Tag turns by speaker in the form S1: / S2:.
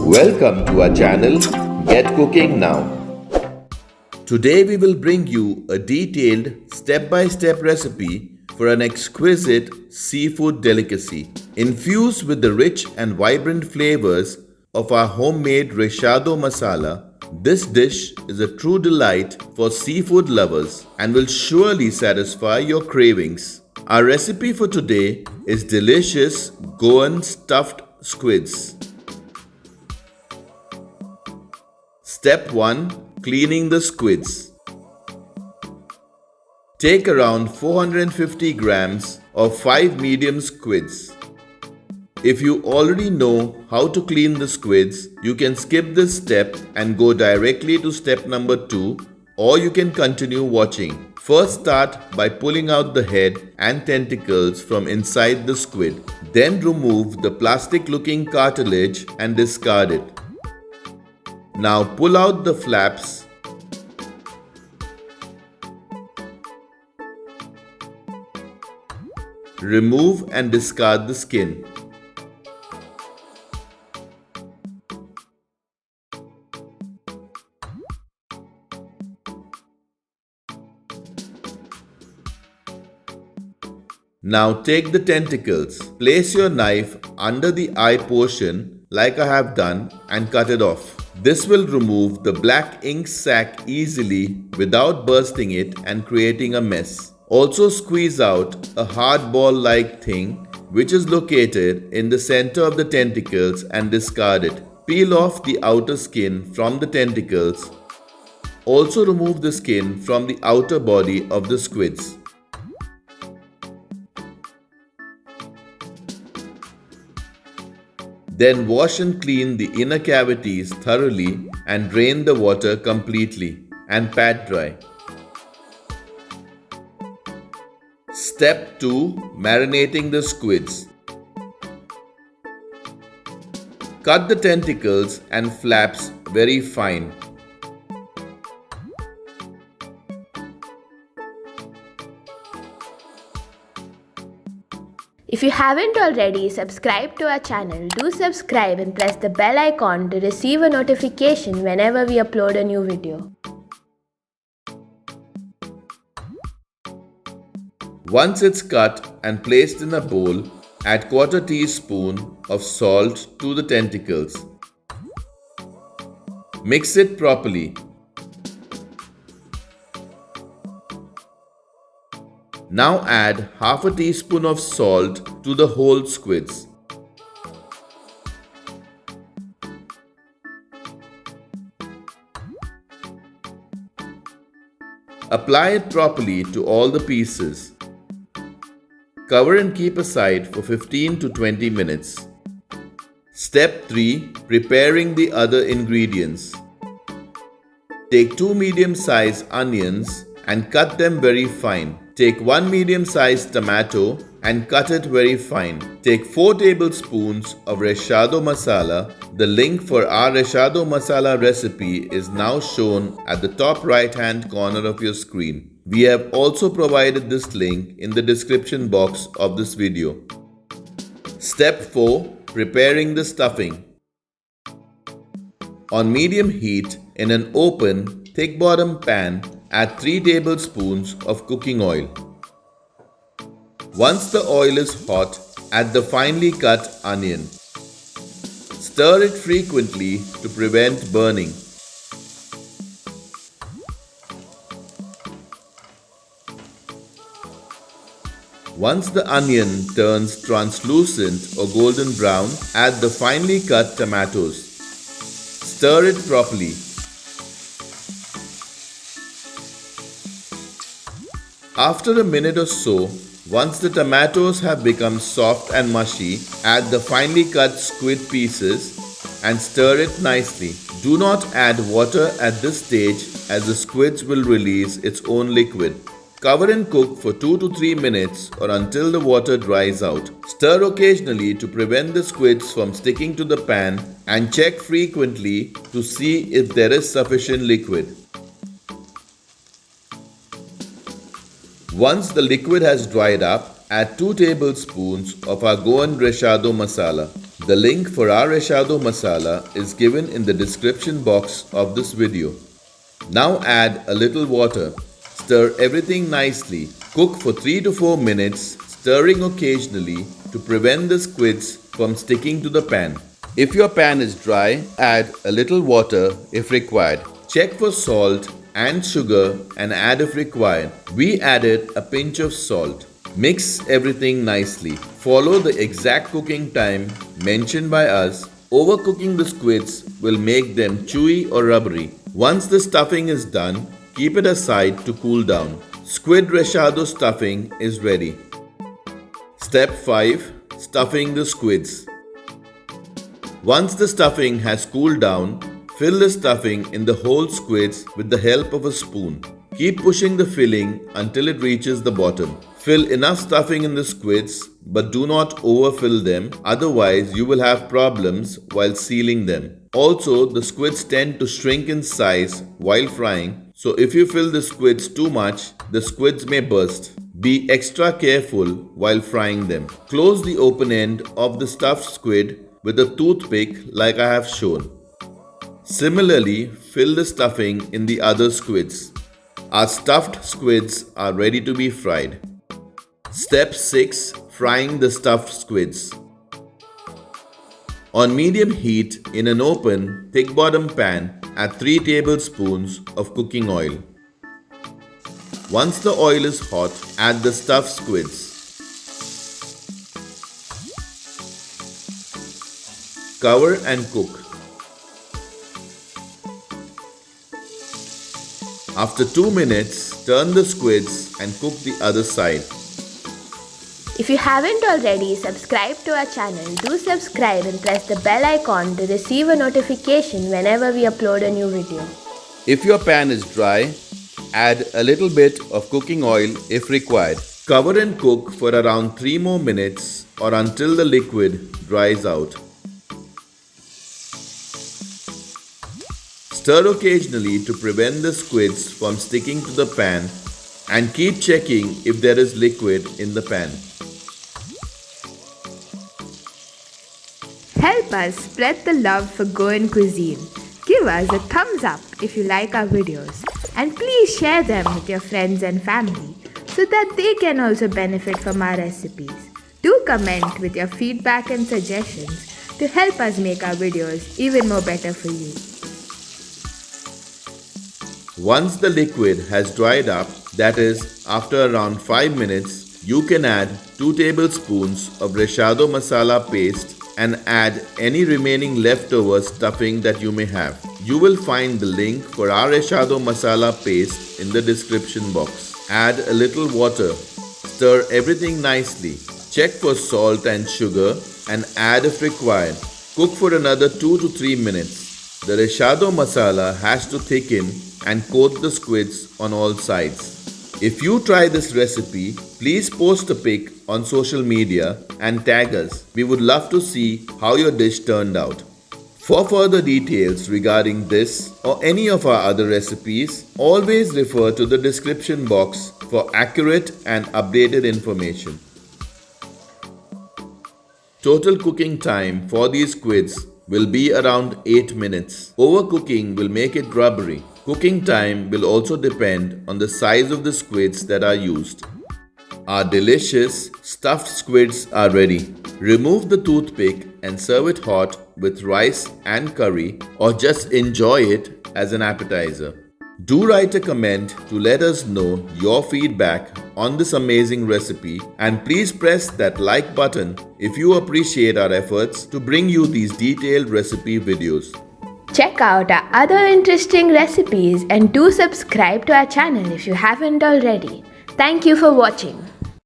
S1: Welcome to our channel Get Cooking Now. Today we will bring you a detailed step-by-step recipe for an exquisite seafood delicacy. Infused with the rich and vibrant flavors of our homemade Recheado Masala, this dish is a true delight for seafood lovers and will surely satisfy your cravings. Our recipe for today is delicious Goan stuffed squids. Step 1. Cleaning the squids. Take around 450 grams of 5 medium squids. If you already know how to clean the squids, you can skip this step and go directly to step number 2, or you can continue watching. First start by pulling out the head and tentacles from inside the squid. Then remove the plastic looking cartilage and discard it. Now pull out the flaps. Remove and discard the skin. Now take the tentacles. Place your knife under the eye portion like I have done and cut it off. This will remove the black ink sac easily without bursting it and creating a mess. Also squeeze out a hard ball-like thing which is located in the center of the tentacles and discard it. Peel off the outer skin from the tentacles. Also remove the skin from the outer body of the squids. Then wash and clean the inner cavities thoroughly and drain the water completely and pat dry. Step 2. Marinating the squids. Cut the tentacles and flaps very fine.
S2: If you haven't already subscribed to our channel, do subscribe and press the bell icon to receive a notification whenever we upload a new video.
S1: Once it's cut and placed in a bowl, add 1/4 teaspoon of salt to the tentacles. Mix it properly. Now add 1/2 teaspoon of salt to the whole squids. Apply it properly to all the pieces. Cover and keep aside for 15 to 20 minutes. Step 3. Preparing the other ingredients. Take 2 medium-sized onions and cut them very fine. Take 1 medium-sized tomato and cut it very fine. Take 4 tablespoons of Recheado Masala. The link for our Recheado Masala recipe is now shown at the top right-hand corner of your screen. We have also provided this link in the description box of this video. Step 4. Preparing the stuffing. On medium heat, in an open, thick bottom pan, add 3 tablespoons of cooking oil. Once the oil is hot, add the finely cut onion. Stir it frequently to prevent burning. Once the onion turns translucent or golden brown, add the finely cut tomatoes. Stir it properly. After a minute or so, once the tomatoes have become soft and mushy, add the finely cut squid pieces and stir it nicely. Do not add water at this stage as the squids will release its own liquid. Cover and cook for 2 to 3 minutes or until the water dries out. Stir occasionally to prevent the squids from sticking to the pan and check frequently to see if there is sufficient liquid. Once the liquid has dried up, add 2 tablespoons of our Goan Recheado Masala. The link for our Recheado Masala is given in the description box of this video. Now add a little water. Stir everything nicely. Cook for 3 to 4 minutes, stirring occasionally to prevent the squids from sticking to the pan. If your pan is dry, add a little water if required. Check for salt and sugar and add if required. We added a pinch of salt. Mix everything nicely. Follow the exact cooking time mentioned by us. Overcooking the squids will make them chewy or rubbery. Once the stuffing is done, keep it aside to cool down. Squid recheado stuffing is ready. Step 5. Stuffing the squids. Once the stuffing has cooled down, fill the stuffing in the whole squids with the help of a spoon. Keep pushing the filling until it reaches the bottom. Fill enough stuffing in the squids, but do not overfill them, otherwise you will have problems while sealing them. Also, the squids tend to shrink in size while frying, so if you fill the squids too much, the squids may burst. Be extra careful while frying them. Close the open end of the stuffed squid with a toothpick like I have shown. Similarly, fill the stuffing in the other squids. Our stuffed squids are ready to be fried. Step 6. Frying the stuffed squids. On medium heat in an open, thick bottom pan, add 3 tablespoons of cooking oil. Once the oil is hot, add the stuffed squids. Cover and cook. After 2 minutes, turn the squids and cook the other side.
S2: If you haven't already subscribed to our channel, do subscribe and press the bell icon to receive a notification whenever we upload a new video.
S1: If your pan is dry, add a little bit of cooking oil if required. Cover and cook for around 3 more minutes or until the liquid dries out. Stir occasionally to prevent the squids from sticking to the pan and keep checking if there is liquid in the pan.
S2: Help us spread the love for Goan cuisine. Give us a thumbs up if you like our videos, and please share them with your friends and family so that they can also benefit from our recipes. Do comment with your feedback and suggestions to help us make our videos even more better for you.
S1: Once the liquid has dried up, that is, after around 5 minutes, you can add 2 tablespoons of Recheado Masala paste and add any remaining leftover stuffing that you may have. You will find the link for our Recheado Masala paste in the description box. Add a little water. Stir everything nicely. Check for salt and sugar and add if required. Cook for another 2 to 3 minutes. The Recheado Masala has to thicken and coat the squids on all sides. If you try this recipe, please post a pic on social media and tag us. We would love to see how your dish turned out. For further details regarding this or any of our other recipes, always refer to the description box for accurate and updated information. Total cooking time for these squids will be around 8 minutes. Overcooking will make it rubbery. Cooking time will also depend on the size of the squids that are used. Our delicious stuffed squids are ready. Remove the toothpick and serve it hot with rice and curry, or just enjoy it as an appetizer. Do write a comment to let us know your feedback on this amazing recipe, and please press that like button if you appreciate our efforts to bring you these detailed recipe videos.
S2: Check out our other interesting recipes and do subscribe to our channel if you haven't already. Thank you for watching.